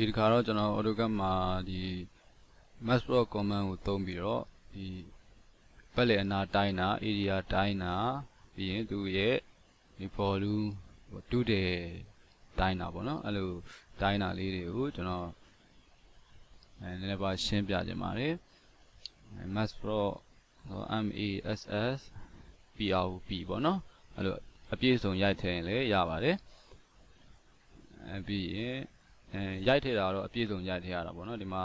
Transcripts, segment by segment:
ဒီတစ်ခါတော့ကျွန်တော် AutoCAD မှာဒီ massprop command ကိုသုံးပြီးတော့ဒီပတ်လည်အနာတိုင်းတာ area တိုင်းတာပြီးရင်သူရဲ့ဒီ volume တူးတယ်တိုင်းတာပေါ့နော်အဲ့လိုတိုင်းတာလေးတွေကိုကျွန်တော်နည်းနည်းပါရှင်းပြခြင်းပါတယ် massprop massprop ပေါ့နော်အဲ့လိုအပြည့်စုံရိုက်ထည့်ရင်လည်းရပါတယ်ပြီးရင်ရိုက်ထည့်တာတော့အပြည့်စုံရိုက်ထည့်ရတာပေါ့နော်ဒီမှာ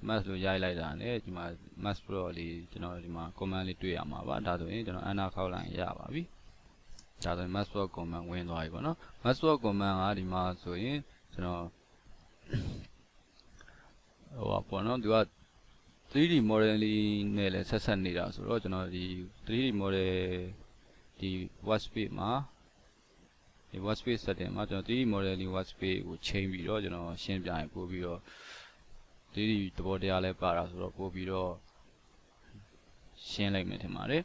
mass လို့ရိုက်လိုက်တာနဲ့ဒီမှာ massprop လေးကျွန်တော်ဒီမှာ command လေးတွေ့ရမှာပါဒါဆိုရင်ကျွန်တော်အနာခောက်လိုက်ရပါပြီဒါဆိုရင် massprop command ဝင်သွားပြီပေါ့နော် massprop command ကဒီမှာဆိုရင်ကျွန်တော်ဟိုပါပေါ့နော်သူက 3D model လေးနဲ့လည်းဆက်ဆက်နေတာဆိုတော့ကျွန်တော်ဒီ 3D model ဒီ workspace မှာဒီ workspace setting မှာကျွန်တော် 3D model လေး workspace ကိုချိန်ပြီးတော့ကျွန်တော်ရှင်းပြရင်ပို့ပြီးတော့ 3D သဘောတရားလည်းပါတာဆိုတော့ပို့ပြီးတော့ရှင်းလိုက်မယ်ထင်ပါတယ်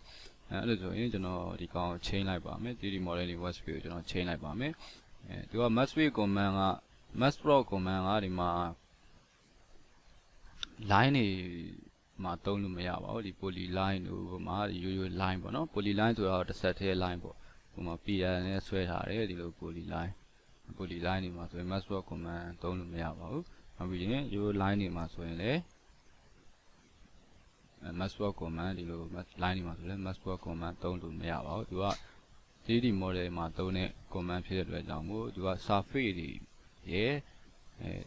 အဲ့လိုဆိုရင်ကျွန်တော်ဒီကောင်ချိန်လိုက်ပါမယ် 3D model လေး workspace ကိုကျွန်တော်ချိန်လိုက်ပါမယ်သူက massprop command က massprop command ကဒီမှာ line တွေမှာသုံးလို့မရပါဘူးဒီ poly line တို့မှာရိုးရိုး line ပေါ့နော် poly line ဆိုတော့တစ်ဆက်သေး line ပေါ့ဟိုမှာ PL နဲ့ဆွဲထားတယ်ဒီလို poly line တွေမှာဆိုရင် massprop command သုံးလို့မရပါဘူးနောက်ပြီးရင်ရိုး line တွေမှာဆိုရင်လည်းmassprop command ဒီလို line တွေမှာဆိုလည်း massprop command သုံးလို့မရပါဘူးသူက 3D model မှာသုံးတဲ့ command ဖြစ်တဲ့အတွက်ကြောင့်မို့သူက surface တွေရဲ့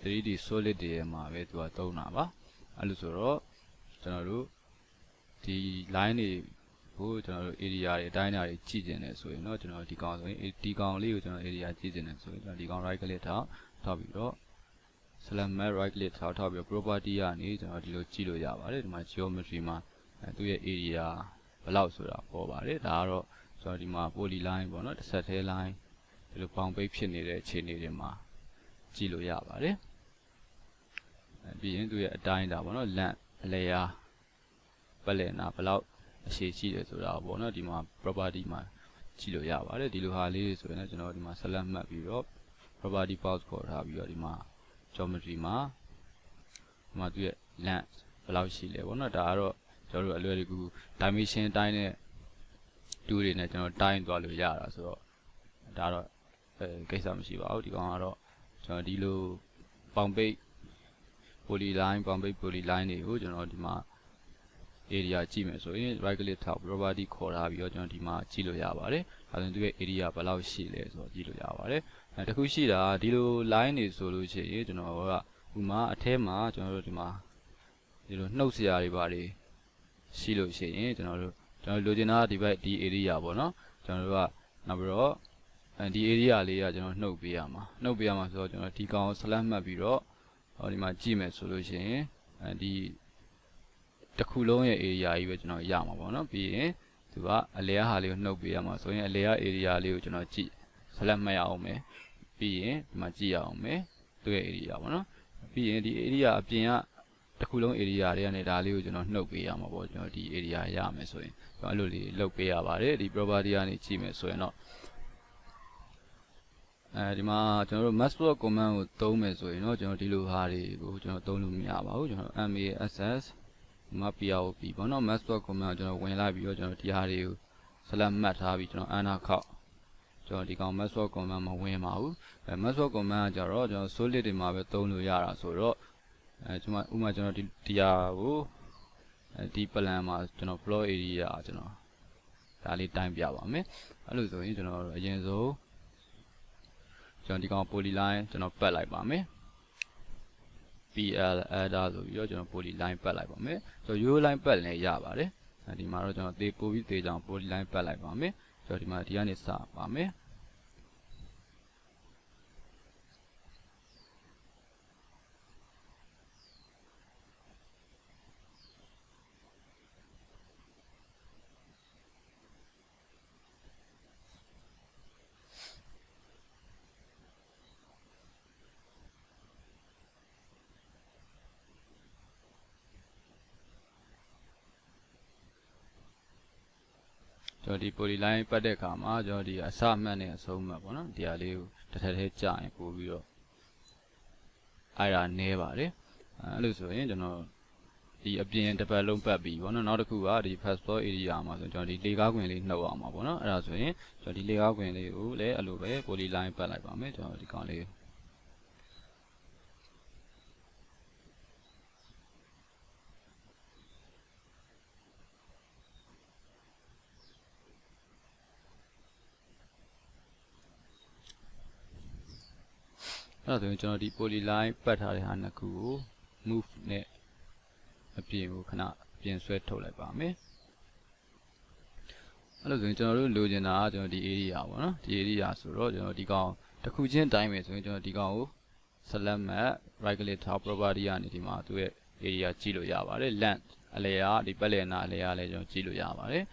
3D solid တွေမှာပဲသူကသုံးတာပါအဲ့လိုဆိုတော့ကျွန်တော်တို့ဒီ line တွေကိုကျွန်တော်တို့ area တွေအတိုင်းအတာတွေကြည့်ကျင်တယ်ဆိုရင်တော့ကျွန်တော်ဒီကောင်ဆိုရင်ဒီကောင်လေးကိုကျွန်တော် area ကြည့်ကျင်တယ်ဆိုရင်ကျွန်တော်ဒီကောင် right click ထောက်ပြီးတော့ select map right click ထောက်ပြီးတော့ property ကနေကျွန်တော်ဒီလိုကြည့်လို့ရပါတယ်ဒီမှာ geometry မှာသူ့ရဲ့ area ဘယ်လောက်ဆိုတာပေါ်ပါတယ်ဒါကတော့ကျွန်တော်ဒီမှာ poly line ပေါ့နော်တစ်ဆက်သေး line ဒီလိုပေါင်ပိတ်ဖြစ်နေတဲ့အခြေအနေတွေမှာကြည့်လို့ရပါတယ်ပြီးရင်သူရဲ့အတိုင်းတာပေါ့နော် length အလျားပတ်လည်နာဘယ်လောက်အရှည်ရှိတယ်ဆိုတာပေါ့နော်ဒီမှာ property မှာကြည့်လို့ရပါတယ်ဒီလိုဟာလေးတွေဆိုရင်လည်းကျွန်တော်ဒီမှာ select မှတ်ပြီးတော့ property box ခေါ်ထားပြီးတော့ဒီမှာ geometry မှာဒီမှာသူရဲ့ length ဘယ်လောက်ရှိလဲပေါ့နော်ဒါကတော့ကျွန်တော်တို့အလွယ်တကူ dimension တိုင်းနဲ့တူတွေနဲ့ကျွန်တော်တိုင်းသွားလို့ရတာဆိုတော့ဒါတော့ကိစ္စမရှိပါဘူးဒီကောင်ကတော့ကျွန်တော်ဒီလိုပေါင်ပိတ် poly line ပေါင်ပိတ် poly line တွေကိုကျွန်တော်ဒီမှာ area ကြည့်မယ်ဆိုရင် right click ထောက် property ခေါ်ထားပြီးတော့ကျွန်တော်ဒီမှာကြည့်လို့ရပါတယ်ဒါဆိုရင်သူရဲ့ area ဘယ်လောက်ရှိလဲဆိုတော့ကြည့်လို့ရပါတယ်တခုရှိတာဒီလို line တွေဆိုလို့ရှိရင်ကျွန်တော်ကဥမာအထဲမှာကျွန်တော်တို့ဒီမှာဒီလိုနှုတ်စရာတွေပါတယ်ရှိလို့ရှိရင်ကျွန်တော်လိုချင်တာဒီဘက်ဒီ area ပေါ့နော်ကျွန်တော်တို့ကနောက်ပြီးတော့ဒီ area လေးကကျွန်တော်နှုတ်ပေးရမှာဆိုတော့ကျွန်တော်ဒီကောင် select မှတ်ပြီးတော့ဒီမှာကြည့်မယ်ဆိုလို့ရှိရင်ဒီတစ်ခုလုံးရဲ့ area ကြီးပဲကျွန်တော်ရမှာပေါ့နော်ပြီးရင်သူကအလျားဟာလေးကိုနှုတ်ပေးရမှာဆိုရင်အလျား area လေးကိုကျွန်တော်ကြည့် select မှတ်ရအောင်မယ်ပြီးရင်ဒီမှာကြည့်ရအောင်မယ်သူ့ရဲ့ area ပေါ့နော်ပြီးရင်ဒီ area အပြင်ကတစ်ခုလုံး area တွေကနေဒါလေးကိုကျွန်တော်နှုတ်ပေးရမှာပေါ့ကျွန်တော်ဒီ area ရမယ်ဆိုရင်ကျွန်တော်အဲ့လိုလေးလုပ်ပေးရပါတယ်ဒီ property ကနေကြည့်မယ်ဆိုရင်တော့ဒီမှာကျွန်တော်တို့ massprop command ကိုသုံးမယ်ဆိုရင်တော့ကျွန်တော်ဒီလိုဟာတွေကိုကျွန်တော်သုံးလို့မရပါဘူးကျွန်တော် mass ဒီမှာ prop ပေါ့နော် massprop command ကိုကျွန်တော်ဝင်လိုက်ပြီးတော့ကျွန်တော်ဒီဟာတွေကို select မှတ်ထားပြီးကျွန်တော်အနာခောက်ကျွန်တော်ဒီကောင် massprop command မဝင်ပါဘူးmassprop command ကကြတော့ကျွန်တော် solid တွေမှာပဲသုံးလို့ရတာဆိုတော့ကျွန်တော်ဥပမာကျွန်တော်ဒီဟာကိုဒီ plan မှာကျွန်တော် floor area ကျွန်တော်ဒါလေးတိုင်းပြပါမယ်အဲ့လိုဆိုရင်ကျွန်တော်အရင်ဆုံးကျွန်တော်ဒီကောင် poly line ကျွန်တော်ပတ်လိုက်ပါမယ် PL adder ဆိုပြီးတော့ကျွန်တော် poly line ပတ်လိုက်ပါမယ်ဆိုတော့ row line ပတ်လည်းရပါတယ်ဒီမှာတော့ကျွန်တော်ပို့ပြီးသေးကြောင် poly line ပတ်လိုက်ပါမယ်ဆိုတော့ဒီမှာဒီကနေစပါမယ်ကျွန်တော်ဒီ poly line ပတ်တဲ့အခါမှာကျွန်တော်ဒီအစမှတ်နဲ့အဆုံးမှတ်ပေါ့နော်ဒီဟာလေးကိုတစ်ထပ်ထဲကြာရင်ပို့ပြီးတော့ အဲ့ဒါနည်းပါတယ်အဲ့လိုဆိုရင်ကျွန်တော်ဒီအပြင်တစ်ပတ်လုံးပတ်ပြီးပေါ့နော်နောက်တစ်ခုကဒီ passport area မှာဆိုကျွန်တော်ဒီလေကားခွင်လေးနှုတ်အောင်ပါပေါ့နော်အဲ့ဒါဆိုရင်ကျွန်တော်ဒီလေကားခွင်လေးကိုလည်းအဲ့လိုပဲ polyline ပတ်လိုက်ပါမယ်ကျွန်တော်ဒီကောင်လေးအဲ့ဒါဆိုရင်ကျွန်တော်ဒီ polyline ပတ်ထားတဲ့ဟာနှစ်ခုကို move နဲ့အပြင်ကိုခဏပြင်ဆွဲထုတ်လိုက်ပါမယ်အဲ့လိုဆိုရင်ကျွန်တော်တို့လိုချင်တာကကျွန်တော်ဒီ area ပေါ့နော်ဒီ area ဆိုတော့ကျွန်တော်ဒီကောင်တစ်ခုချင်းတိုင်းပဲဆိုရင်ကျွန်တော်ဒီကောင်ကို select မဲ့ right click ထား property ကနေဒီမှာသူ့ရဲ့ area ကြည့်လို့ရပါတယ် length အလယ်ကဒီပတ်လည်နာအလယ်ကလည်းကျွန်တော်ကြည့်လို့ရပါတယ်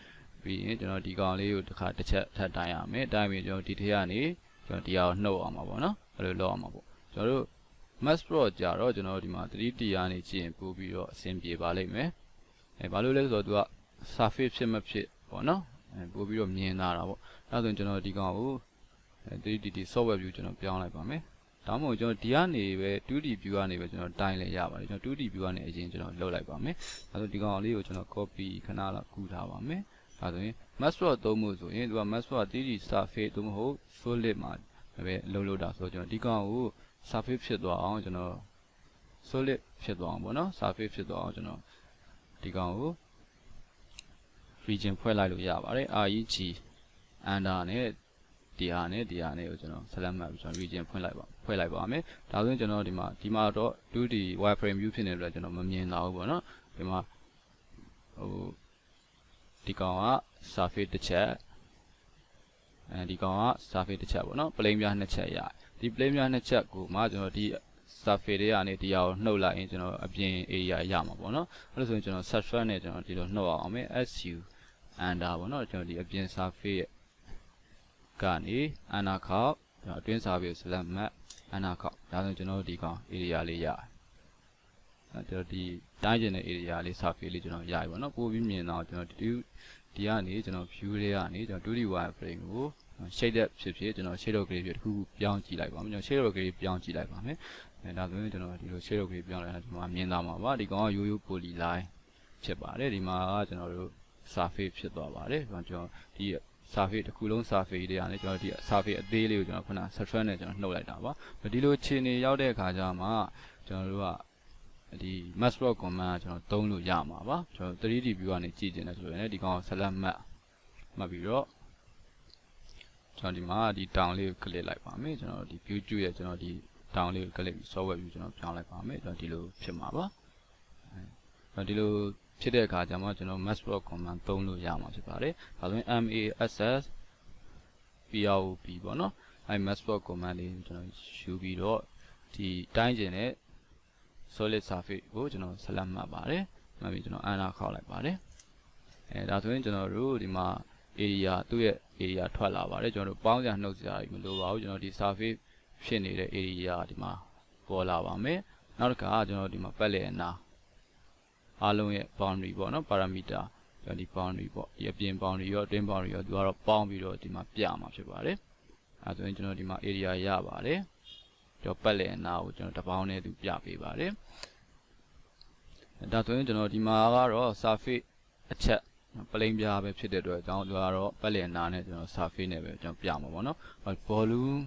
ပြီးရင်ကျွန်တော်ဒီကောင်လေးကိုတစ်ခါတစ်ချက်ထပ်တိုင်းရမယ်တိုင်းပြီးကျွန်တော်ဒီထဲကနေကျွန်တော်ဒီဟာကိုနှုတ်အောင်ပါပေါ့နော်အဲ့လိုလုပ်အောင်ပါပေါ့ကျွန်တော်တို့ massprop ကြတော့ကျွန်တော်ဒီမှာ 3D ကနေကြည့်ရင်ပို့ပြီးတော့အဆင်ပြေပါလိမ့်မယ်ဘာလို့လဲဆိုတော့သူက surface ဖြစ်မဖြစ်ပေါ့နော်ပို့ပြီးတော့မြင်လာတာပေါ့အဲဒါဆိုရင်ကျွန်တော်ဒီကောင်ကို 3D software view ကျွန်တော်ပြောင်းလိုက်ပါမယ်ဒါမှမဟုတ်ကျွန်တော်ဒီကနေပဲ 2D view ကနေပဲကျွန်တော်တိုင်းလဲရပါတယ်ကျွန်တော် 2D view ကနေအရင်ကျွန်တော်လုပ်လိုက်ပါမယ်အဲဆိုဒီကောင်လေးကိုကျွန်တော် copy ခဏလောက်ကူးထားပါမယ်ဒါဆိုရင် massprop သုံးဖို့ဆိုရင်သူက massprop 3D surface သို့မဟုတ် solid မှာပဲလုပ်တာဆိုတော့ကျွန်တော်ဒီကောင်ကို surface ဖြစ်သွားအောင်ကျွန်တော် solid ဖြစ်သွားအောင်ပေါ့နော် surface ဖြစ်သွားအောင်ကျွန်တော်ဒီကောင်ကို region ဖွဲ့လိုက်လို့ရပါတယ် REG under နဲ့ဒီဟာနဲ့ကိုကျွန်တော် select မှတ်ပြီးကျွန်တော် region ဖွဲ့လိုက်ပါမယ်ဒါဆိုရင်ကျွန်တော်ဒီမှာတော့ 2D wireframe view ဖြစ်နေတဲ့အတွက်ကျွန်တော်မမြင်တော့ဘူးပေါ့နော်ဒီမှာဒီကောင်က surface တစ်ချက်ဒီကောင်က surface တစ်ချက်ပေါ့နော် plane ပြားနှစ်ချက်ရတယ်ဒီ plane ပြားနှစ်ချက်ကိုမှကျွန်တော်ဒီ surface တွေကနေဒီဟာကိုနှုတ်လိုက်ရင်ကျွန်တော်အပြင် area ရမှာပေါ့နော်အဲ့လိုဆိုရင်ကျွန်တော် subtract နဲ့ကျွန်တော်ဒီလိုနှုတ်အောင်မယ် SU under ပေါ့နော်ကျွန်တော်ဒီအပြင် surface ရဲ့ကနေ under ခေါက်ကျွန်တော်အတွင်း surface ကို select မှတ် under ခေါက်ဒါဆိုရင်ကျွန်တော်ဒီကောင် area လေးရတယ်ကျွန်တော်ဒီတိုင်းကျင်တဲ့ area လေး surface လေးကျွန်တော်ရပြီပေါ့နော်ပို့ပြီးမြင်တော့ကျွန်တော်ဒီကနေကျွန်တော် view တွေကနေကျွန်တော် 2D wireframe ကို shaded ဖြစ်ကျွန်တော် shadow gray ဖြစ်တစ်ခုပြောင်းကြည့်လိုက်ပါမယ်ကျွန်တော် shadow gray ပြောင်းကြည့်လိုက်ပါမယ်ဒါဆိုရင်ကျွန်တော်ဒီလို shadow gray ပြောင်းလိုက်တာဒီမှာမြင်သားမှာပါဒီကောင်ကရိုးရိုး polyline ဖြစ်ပါတယ်ဒီမှာကကျွန်တော်တို့ surface ဖြစ်သွားပါတယ်ကျွန်တော်ဒီ surface တစ်ခုလုံး surface တွေကနေကျွန်တော်ဒီ surface အသေးလေးကိုကျွန်တော်ခုန subtract နဲ့ကျွန်တော်နှုတ်လိုက်တာပါဒီလိုခြေနေရောက်တဲ့အခါကျမှကျွန်တော်တို့ကဒီ massprop command ကျွန်တော်သုံးလို့ရမှာပါကျွန်တော် 3D view ကနေကြည့်ကျင်တယ်ဆိုရင်ဒီကောင် select မှတ်ပြီးတော့ကျွန်တော်ဒီမှာဒီ down လေးကို click လိုက်ပါမယ်ကျွန်တော်ဒီ view ကျွရဲ့ကျွန်တော်ဒီ down လေးကို click ပြီး software view ကျွန်တော်ပြောင်းလိုက်ပါမယ်ကျွန်တော်ဒီလိုဖြစ်မှာပါဒီလိုဖြစ်တဲ့အခါကျမှကျွန်တော် massprop command သုံးလို့ရမှာဖြစ်ပါတယ်ဒါဆိုရင် mass prop ပေါ့နော်အဲ massprop command လေးကျွန်တော်ယူပြီးတော့ဒီတိုင်းကျင်တဲ့ solid surface ကိုကျွန်တော် select မှတ်ပါတယ်မှတ်ပြီးကျွန်တော် under ခေါက်လိုက်ပါတယ်ဒါဆိုရင်ကျွန်တော်တို့ဒီမှာ area သူ့ရဲ့ area ထွက်လာပါတယ်ကျွန်တော်တို့ပေါင်းစရာနှုတ်စရာမလိုပါဘူးကျွန်တော်ဒီ surface ဖြစ်နေတဲ့ area ဒီမှာပေါ်လာပါမယ်နောက်တစ်ခါကျွန်တော်ဒီမှာပတ်လည်အနာအားလုံးရဲ့ boundary ပေါ့နော် parameter ကျွန်တော်ဒီ boundary ပေါ့ဒီအပြင် boundary ရောအတွင်း boundary ရောသူကတော့ပေါင်းပြီးတော့ဒီမှာပြမှာဖြစ်ပါတယ်အဲဆိုရင်ကျွန်တော်ဒီမှာ area ရပါတယ်ကျွန်တော်ပတ်လည်အနာကိုကျွန်တော်တစ်ပေါင်းနဲ့သူပြပေးပါတယ်ဒါဆိုရင်ကျွန်တော်ဒီမှာကတော့ surface အချက် plane ပြားပဲဖြစ်တဲ့အတွက်ကျွန်တော်ကတော့ပတ်လည်အနာနဲ့ကျွန်တော် surface နဲ့ပဲကျွန်တော်ပြမှာပေါ့နော် volume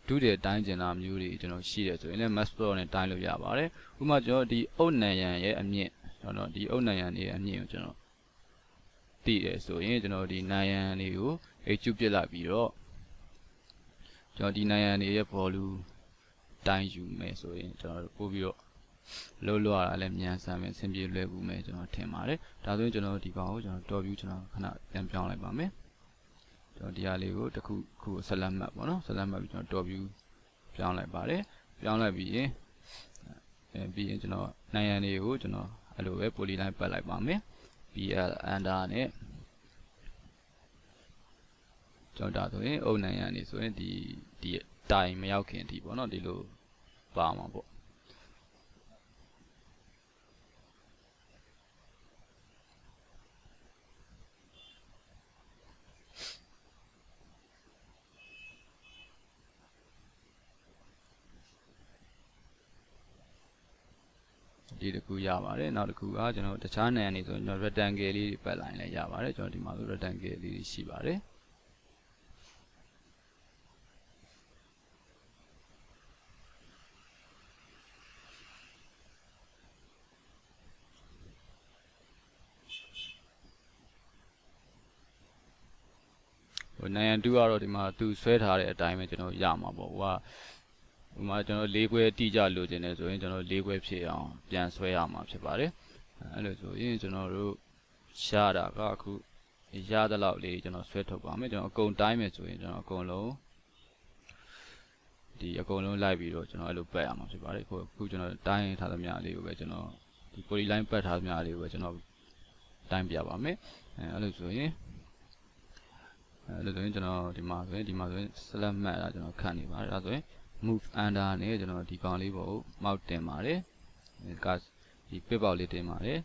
ဒုတဲ့တိုင်းကျင်တာမျိုးတွေကျွန်တော်ရှိတယ်ဆိုရင်လည်း massprop နဲ့တိုင်းလို့ရပါတယ်ဥပမာကျွန်တော်ဒီအုတ်နံရံရဲ့အမြင့်ကျွန်တော်ဒီအုတ်နံရံရဲ့အမြင့်ကိုကျွန်တော်တည်တယ်ဆိုရင်ကျွန်တော်ဒီနံရံလေးကို HU ပြစ်လိုက်ပြီးတော့ကျွန်တော်ဒီနံရံလေးရဲ့ volume တိုင်းယူမယ်ဆိုရင်ကျွန်တော်ပို့ပြီးတော့လို့ရတာလည်းမြန်ဆန်မယ်အဆင်ပြေလွယ်ကူမယ်ကျွန်တော်ထင်ပါတယ်ဒါဆိုရင်ကျွန်တော်ဒီကောင်ကိုကျွန်တော် top view ကျွန်တော်ခဏပြန်ပြောင်းလိုက်ပါမယ်ကျွန်တော်ဒီဟာလေးကိုတစ်ခု select မှတ်ပေါ့နော် select မှတ်ပြီးကျွန်တော် top view ပြောင်းလိုက်ပါတယ်ပြောင်းလိုက်ပြီးရင်ကျွန်တော်နိုင်ရန်လေးကိုကျွန်တော်အဲ့လိုပဲ polyline ပတ်လိုက်ပါမယ် BL under နဲ့ကျွန်တော်ဒါဆိုရင်အုပ်နိုင်ရန်နေဆိုရင်ဒီတိုင်မရောက်ခင်အထိပေါ့နော်ဒီလိုပါမှာပေါ့ ဒီတစ်ခုရပါတယ်နောက်တစ်ခုကကျွန်တော်တခြားနေရာနေဆိုကျွန်တော် rectangle လေးပတ်လိုက်လဲရပါတယ်ကျွန်တော်ဒီမှာဆို rectangle လေးရှိပါတယ်နိုင်ရန်2ကတော့ဒီမှာသူဆွဲထားတဲ့အတိုင်းပဲကျွန်တော်ရမှာပေါ့ဟိုကဒီမှာကျွန်တော်၄ခွဲတိကျလိုချင်တယ်ဆိုရင်ကျွန်တော်၄ခွဲဖြစ်အောင်ပြန်ဆွဲရမှာဖြစ်ပါတယ်အဲ့လိုဆိုရင်ကျွန်တော်တို့ရှားတာကအခုရသလောက်လေးကျွန်တော်ဆွဲထုတ်ပါမယ်ကျွန်တော်အကုန်တိုင်းမယ်ဆိုရင်ကျွန်တော်အကုန်လုံးလိုက်ပြီးတော့ကျွန်တော်အဲ့လိုပတ်ရမှာဖြစ်ပါတယ်အခုကျွန်တော်တိုင်းထားသမျှလေးကိုပဲကျွန်တော်ဒီ poly line ပတ်ထားသမျှလေးကိုပဲကျွန်တော်တိုင်းပြပါမယ်အဲ့လိုဆိုရင်ကျွန်တော်ဒီမှာဆိုရင် select မှတ်တာကျွန်တော်ခန့်နေပါတယ်ဒါဆိုရင် move under နဲ့ကျွန်တော်ဒီကောင်လေးပေါ်ကို mouse တင်ပါတယ်ဒီပစ်ပေါက်လေးတင်ပါတယ်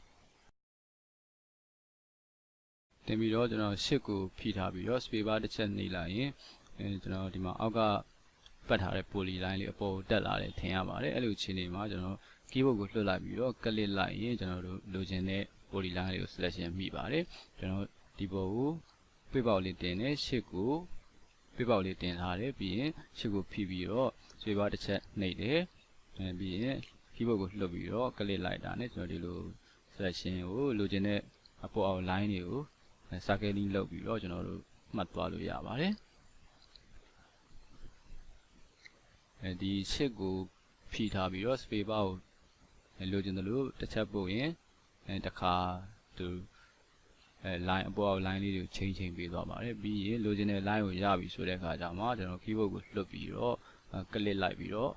တင်ပြီးတော့ကျွန်တော်ရှစ်ကိုဖိထားပြီးတော့ space bar တစ်ချက်နှိပ်လိုက်ရင်ကျွန်တော်ဒီမှာအောက်ကပတ်ထားတဲ့ poly line လေးအပေါ်တက်လာတယ်ထင်ရပါတယ်အဲ့လိုအခြေအနေမှာကျွန်တော် keyboard ကိုလွှတ်လိုက်ပြီးတော့ click လိုက်ရင်ကျွန်တော်တို့လိုချင်တဲ့ poly line လေးကို selection မိပါတယ်ကျွန်တော်ဒီပေါ်ကိုပစ်ပေါက်လေးတင်တယ်ရှစ်ကိုပစ်ပေါက်လေးတင်ထားတယ်ပြီးရင်ရှစ်ကိုဖိပြီးတော့ space bar တစ်ချက်နှိပ်တယ်ပြီးရင် keyboard ကိုလွှတ်ပြီးတော့ click လိုက်တာနဲ့ကျွန်တော်ဒီလို selection ကိုလိုချင်တဲ့အပေါ်အောက် line တွေကို circling လုပ်ပြီးတော့ကျွန်တော်တို့မှတ်သွားလို့ရပါတယ်ဒီရှစ်ကိုဖိထားပြီးတော့ space bar ကိုလိုချင်တယ်လို့တစ်ချက်ပို့ရင်တခါသူ line အပေါ်အောက် line လေးတွေကိုချိန်ပေးသွားပါတယ်ပြီးရင်လိုချင်တဲ့ line ကိုရပြီဆိုတဲ့အခါကျမှကျွန်တော် keyboard ကိုလွှတ်ပြီးတော့ click လိုက်ပြီးတော့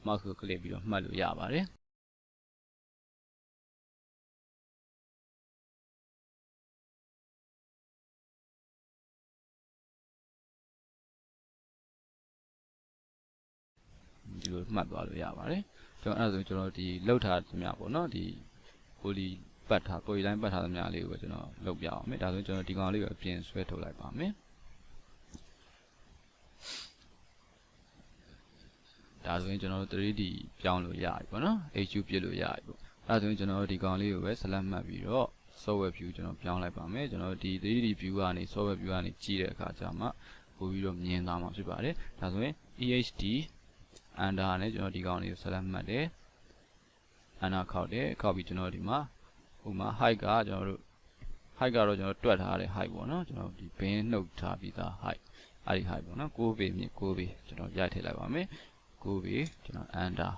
mouse ကို click ပြီးတော့မှတ်လို့ရပါတယ်ဒီလိုမှတ်သွားလို့ရပါတယ်ကျွန်တော်အဲ့ဒါဆိုကျွန်တော်ဒီလောက်ထားသမျှပေါ့နော်ဒီ poly ပတ်ထား poly line ပတ်ထားသမျှလေးကိုပဲကျွန်တော်လုပ်ပြအောင်မယ်ဒါဆိုကျွန်တော်ဒီကောင်လေးကိုအပြင်ဆွဲထုတ်လိုက်ပါမယ်ဒါဆိုရင်ကျွန်တော်တို့ 3D ပြောင်းလို့ရပြီပေါ့နော် HU ပြစ်လို့ရပြီပေါ့အဲ့ဒါဆိုရင်ကျွန်တော်ဒီကောင်လေးကိုပဲ select မှတ်ပြီးတော့ software view ကျွန်တော်ပြောင်းလိုက်ပါမယ်ကျွန်တော်ဒီ 3D view ကနေ software view ကနေကြည့်တဲ့အခါကျမှပို့ပြီးတော့မြင်သွားမှာဖြစ်ပါတယ်ဒါဆိုရင် EHD under နဲ့ကျွန်တော်ဒီကောင်လေးကို select မှတ်တယ် under ခောက်တယ်ခောက်ပြီးကျွန်တော်ဒီမှာဥပမာ height ကကျွန်တော်တို့ height ကတော့ကျွန်တော်တွက်ထားတဲ့ height ပေါ့နော်ကျွန်တော်ဒီဘင်းနှုတ်ထားပြီးသား height အဲ့ဒီ height ပေါ့နော်6ပေမြင့်6ပေကျွန်တော်ရိုက်ထည့်လိုက်ပါမယ်6ပေကျွန်တော် under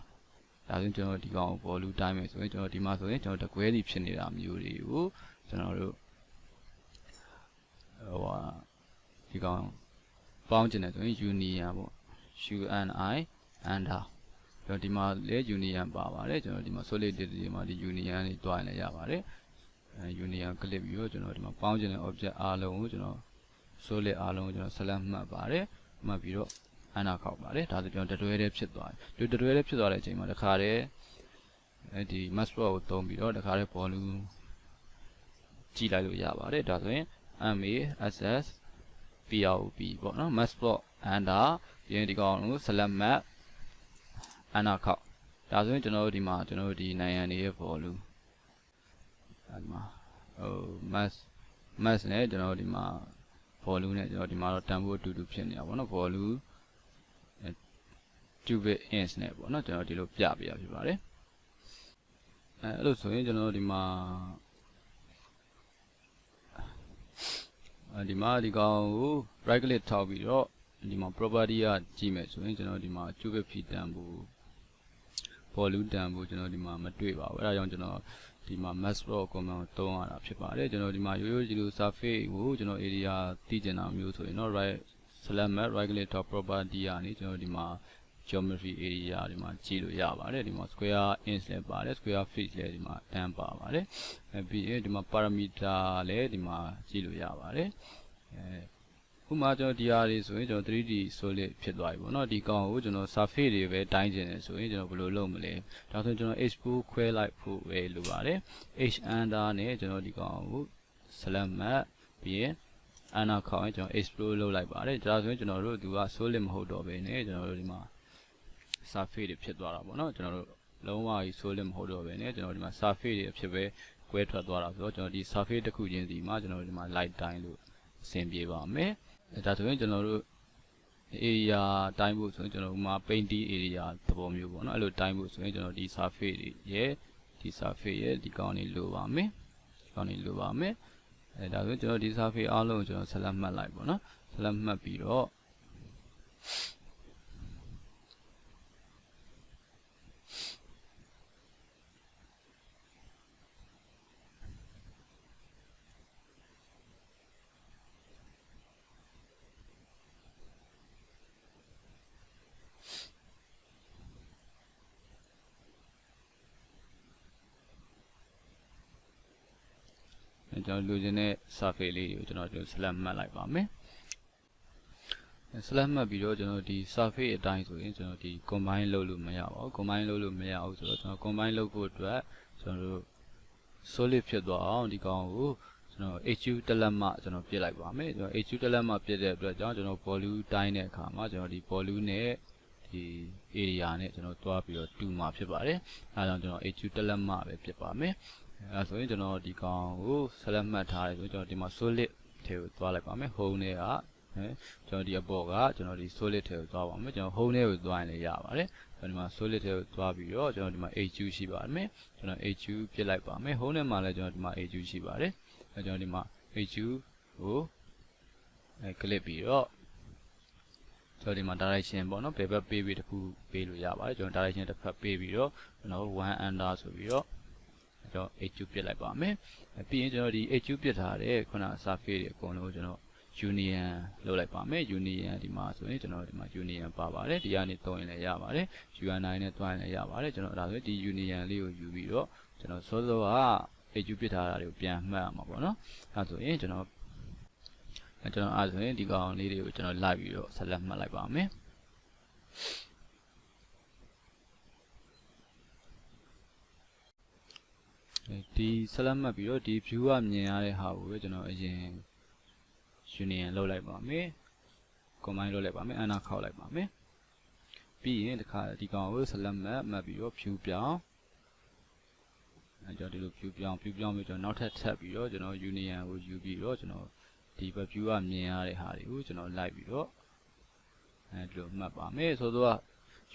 ဒါဆိုရင်ကျွန်တော်ဒီကောင်ကို volume တိုင်းမယ်ဆိုရင်ကျွန်တော်ဒီမှာဆိုရင်ကျွန်တော်တကွဲစီဖြစ်နေတာမျိုးတွေကိုကျွန်တော်တို့ဒီကောင်ပေါင်းကျင်တယ်ဆိုရင် union ပေါ့ UNI under ကျွန်တော်ဒီမှာလဲ union ပါပါတယ်ကျွန်တော်ဒီမှာ solidity မှာဒီ union တွေတွားနေရပါတယ်union click ပြီးတော့ကျွန်တော်ဒီမှာပေါင်းကျင်တဲ့ object အားလုံးကိုကျွန်တော် solid အားလုံးကိုကျွန်တော် select မှတ်ပါတယ်မှတ်ပြီးတော့ under ခောက်ပါတယ်ဒါဆိုကျွန်တော်တတွဲလေးဖြစ်သွားတယ်ဒီတတွဲလေးဖြစ်သွားတဲ့အချိန်မှာတခါတည်းဒီ massprop ကိုသုံးပြီးတော့တခါတည်း volume ကြည့်လိုက်လို့ရပါတယ်ဒါဆိုရင် MASS PROP ပေါ့နော် massprop under ပြီးရင်ဒီကောင်ကို select map under ခောက်ဒါဆိုရင်ကျွန်တော်တို့ဒီမှာကျွန်တော်တို့ဒီနိုင်ရန်ရဲ့ volume အဲ့ဒီမှာmass နဲ့ကျွန်တော်တို့ဒီမှာ volume နဲ့ကျွန်တော်ဒီမှာတော့တန်ဖိုးအတူတူဖြစ်နေတာပေါ့နော် volume 2bit inch နဲ့ပေါ့နော်ကျွန်တော်ဒီလိုပြပြရဖြစ်ပါတယ်အဲ့လိုဆိုရင်ကျွန်တော်ဒီမှာဒီကောင်ကို right click ထောက်ပြီးတော့ဒီမှာ property ကကြည့်မယ်ဆိုရင်ကျွန်တော်ဒီမှာ 2bit feet တန်ဖိုး volume တန်ဖိုးကျွန်တော်ဒီမှာမတွေ့ပါဘူးအဲ့ဒါကြောင့်ကျွန်တော်ဒီမှာ massprop command ကိုသုံးရတာဖြစ်ပါတယ်ကျွန်တော်ဒီမှာရိုးရိုးဒီလို surface ကိုကျွန်တော် area သိကျင်တာမျိုးဆိုရင်တော့ right select map right click top property ကနေကျွန်တော်ဒီမှာ geometry area ဒီမှာကြည့်လို့ရပါတယ်ဒီမှာ square inch လည်းပါတယ် square feet လည်းဒီမှာတန်းပါပါတယ်ပြီးရင်ဒီမှာ parameter လည်းဒီမှာကြည့်လို့ရပါတယ်ဥပမာကျွန်တော်ဒီဟာတွေဆိုရင်ကျွန်တော် 3D solid ဖြစ်သွားပြီပေါ့နော်ဒီကောင်ကိုကျွန်တော် surface တွေပဲတိုင်းကျင်တယ်ဆိုရင်ကျွန်တော်ဘယ်လိုလုပ်မလဲဒါဆိုရင်ကျွန်တော် export ခွဲလိုက်ဖို့ပဲလိုပါတယ် h under နဲ့ကျွန်တော်ဒီကောင်ကို select map ပြီးရင် under ခေါက်ရင်ကျွန်တော် export လုပ်လိုက်ပါတယ်ဒါဆိုရင်ကျွန်တော်တို့သူက solid မဟုတ်တော့ဘဲနဲ့ကျွန်တော်တို့ဒီမှာ surface တွေဖြစ်သွားတာပေါ့နော်ကျွန်တော်တို့ လုံးဝကြီး solid မဟုတ်တော့ဘဲနဲ့ကျွန်တော်ဒီမှာ surface တွေအဖြစ်ပဲကွဲထွက်သွားတာဆိုတော့ကျွန်တော်ဒီ surface တစ်ခုချင်းစီမှာကျွန်တော်ဒီမှာ light တိုင်းလို့အဆင်ပြေပါမယ်ဒါဆိုရင်ကျွန်တော်တို့ area တိုင်းဖို့ဆိုရင်ကျွန်တော်ဒီမှာ painting area သဘောမျိုးပေါ့နော်အဲ့လိုတိုင်းဖို့ဆိုရင်ကျွန်တော်ဒီ surface တွေရဲ့ဒီ surface ရဲ့ဒီကောင်လေးလိုပါမယ်ဒီကောင်လေးလိုပါမယ်ဒါဆိုရင်ကျွန်တော်ဒီ surface အားလုံးကိုကျွန်တော် select မှတ်လိုက်ပေါ့နော် select မှတ်ပြီးတော့ကျွန်တော်လိုချင်တဲ့ surface လေးကိုကျွန်တော် select မှတ်လိုက်ပါမယ် select မှတ်ပြီးတော့ကျွန်တော်ဒီ surface အတိုင်းဆိုရင်ကျွန်တော်ဒီ combine လုပ်လို့မရပါဘူး combine လုပ်လို့မရဘူးဆိုတော့ကျွန်တော် combine လုပ်ဖို့အတွက်ကျွန်တော်တို့ solid ဖြစ်သွားအောင်ဒီကောင်ကိုကျွန်တော် HU တစ်လက်မှကျွန်တော်ပြစ်လိုက်ပါမယ်ကျွန်တော် HU တစ်လက်မှပြစ်တဲ့အတွက်ကြောင့်ကျွန်တော် volume တိုင်းတဲ့အခါမှာကျွန်တော်ဒီ volume နဲ့ဒီ area နဲ့ကျွန်တော်တွားပြီးတော့တူမှာဖြစ်ပါတယ်အဲဒါကြောင့်ကျွန်တော် HU တစ်လက်မှပဲပြစ်ပါမယ်အဲဆိုရင်ကျွန်တော်ဒီကောင်ကို select မှတ်ထားတယ်ဆိုကျွန်တော်ဒီမှာ solid ထဲကိုသွားလိုက်ပါမယ် home နဲ့ကကျွန်တော်ဒီအပေါ်ကကျွန်တော်ဒီ solid ထဲကိုသွားပါမယ်ကျွန်တော် home ထဲကိုသွားရင်လည်းရပါတယ်ကျွန်တော်ဒီမှာ solid ထဲကိုသွားပြီးတော့ကျွန်တော်ဒီမှာ HU ရှိပါမယ်ကျွန်တော် HU ပြစ်လိုက်ပါမယ် home ထဲမှာလည်းကျွန်တော်ဒီမှာ HU ရှိပါတယ်အဲကျွန်တော်ဒီမှာ HU ကို click ပြီးတော့ကျွန်တော်ဒီမှာ direction ပေါ့နော်ဘယ်ဘက်ပေးပြီးတစ်ခုပေးလို့ရပါတယ်ကျွန်တော် direction တစ်ဖက်ပေးပြီးတော့ကျွန်တော်1 under ဆိုပြီးတော့ကျွန်တော် HU ပြစ်လိုက်ပါမယ်ပြီးရင်ကျွန်တော်ဒီ HU ပြစ်ထားတဲ့ခုန surface တွေအကုန်လုံးကျွန်တော်union လုပ်လိုက်ပါမယ် union ဒီမှာဆိုရင်ကျွန်တော်ဒီမှာ union ပါပါတယ်ဒီကနေသုံးရင်လည်းရပါတယ် UNI နဲ့တွိုင်းလည်းရပါတယ်ကျွန်တော်ဒါဆိုဒီ union လေးကိုယူပြီးတော့ကျွန်တော်စောစောက HU ပြစ်ထားတာတွေကိုပြန်မှတ်ရမှာပေါ့နော်အဲဆိုရင်ကျွန်တော်အားဆိုရင်ဒီကောင်လေးတွေကိုကျွန်တော်လိုက်ပြီးတော့ select မှတ်လိုက်ပါမယ်ဒီ select မှတ်ပြီးတော့ဒီ view ကမြင်ရတဲ့ဟာကိုပဲကျွန်တော်အရင် union လုပ်လိုက်ပါမယ် combine လုပ်လိုက်ပါမယ်အနာခောက်လိုက်ပါမယ်ပြီးရင်ဒီကောင်ကို select မှတ်ပြီးတော့ view ပြောင်းကျွန်တော်ဒီလို view ပြောင်းပြီးကျွန်တော်နောက်ထပ်ထပ်ပြီးတော့ကျွန်တော် union ကိုယူပြီးတော့ကျွန်တော်ဒီ view ကမြင်ရတဲ့ဟာတွေကိုကျွန်တော်လိုက်ပြီးတော့ဒီလိုမှတ်ပါမယ်ဆိုတော့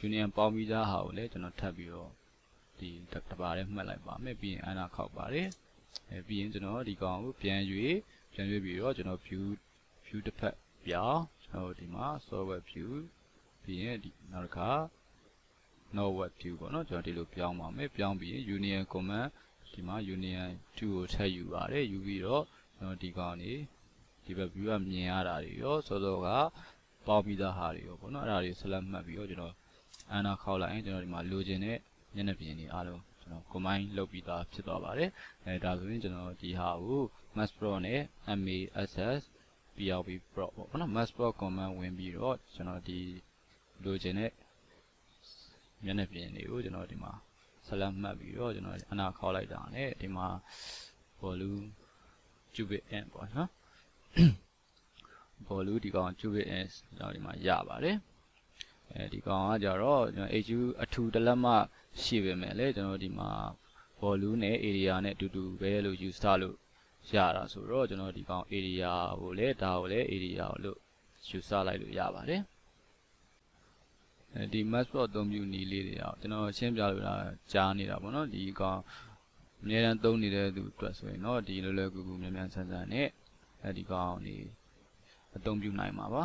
union ပေါင်းပြီးသားဟာကိုလည်းကျွန်တော်ထပ်ပြီးတော့ဒီတစ်ပါးလေးမှတ်လိုက်ပါမယ်ပြီးရင်အနာခောက်ပါတယ်ပြီးရင်ကျွန်တော်ဒီကောင်ကိုပြန်ရွေးပြီးတော့ကျွန်တော် view တစ်ဖက်ပြောင်းကျွန်တော်ဒီမှာ software view ပြီးရင်ဒီနောက်တစ်ခါ norward view ပေါ့နော်ကျွန်တော်ဒီလိုပြောင်းပါမယ်ပြောင်းပြီးရင် union command ဒီမှာ union 2ကိုထပ်ယူပါတယ်ယူပြီးတော့ကျွန်တော်ဒီကောင်နေဒီဘက် view ကမြင်ရတာတွေရောစောစောကပေါင်းပြီးသားဟာတွေရောပေါ့နော်အဲ့ဒါတွေ select မှတ်ပြီးတော့ကျွန်တော်အနာခောက်လိုက်ရင်ကျွန်တော်ဒီမှာလိုချင်တဲ့မျက်နှာပြင်တွေအားလုံးကျွန်တော် combine လုပ်ပြီးသားဖြစ်သွားပါတယ်ဒါဆိုရင်ကျွန်တော်ဒီဟာကို massprop နဲ့ mass PRP pro ပေါ့နော် massprop command ဝင်ပြီးတော့ကျွန်တော်ဒီလိုချင်တဲ့မျက်နှာပြင်တွေကိုကျွန်တော်ဒီမှာ select မှတ်ပြီးတော့ကျွန်တော်အနာခောက်လိုက်တာ ਨੇ ဒီမှာ volume cubic inch ပေါ့နော် volume ဒီကောင် cubic inch ကျွန်တော်ဒီမှာရပါတယ်ဒီကောင်ကကြတော့ကျွန်တော် HU အထူတစ်လက်မှရှိပေမဲ့လေကျွန်တော်ဒီမှာ volume နဲ့ area နဲ့အတူတူပဲလို့ use ထားလို့ရတာဆိုတော့ကျွန်တော်ဒီကောင် area ကိုလည်းဒါကိုလည်း area ကိုလို့ use လိုက်လို့ရပါတယ်ဒီ massprop အသုံးပြုနည်းလေးတွေအောင်ကျွန်တော်ရှင်းပြလို့ကြားနေတာပေါ့နော်ဒီကောင်အများအားသုံးနေတဲ့သူအတွက်ဆိုရင်တော့ဒီလွယ်လွယ်ကူကူမြန်မြန်ဆန်ဆန်နဲ့ဒီကောင်နေအသုံးပြုနိုင်မှာပါ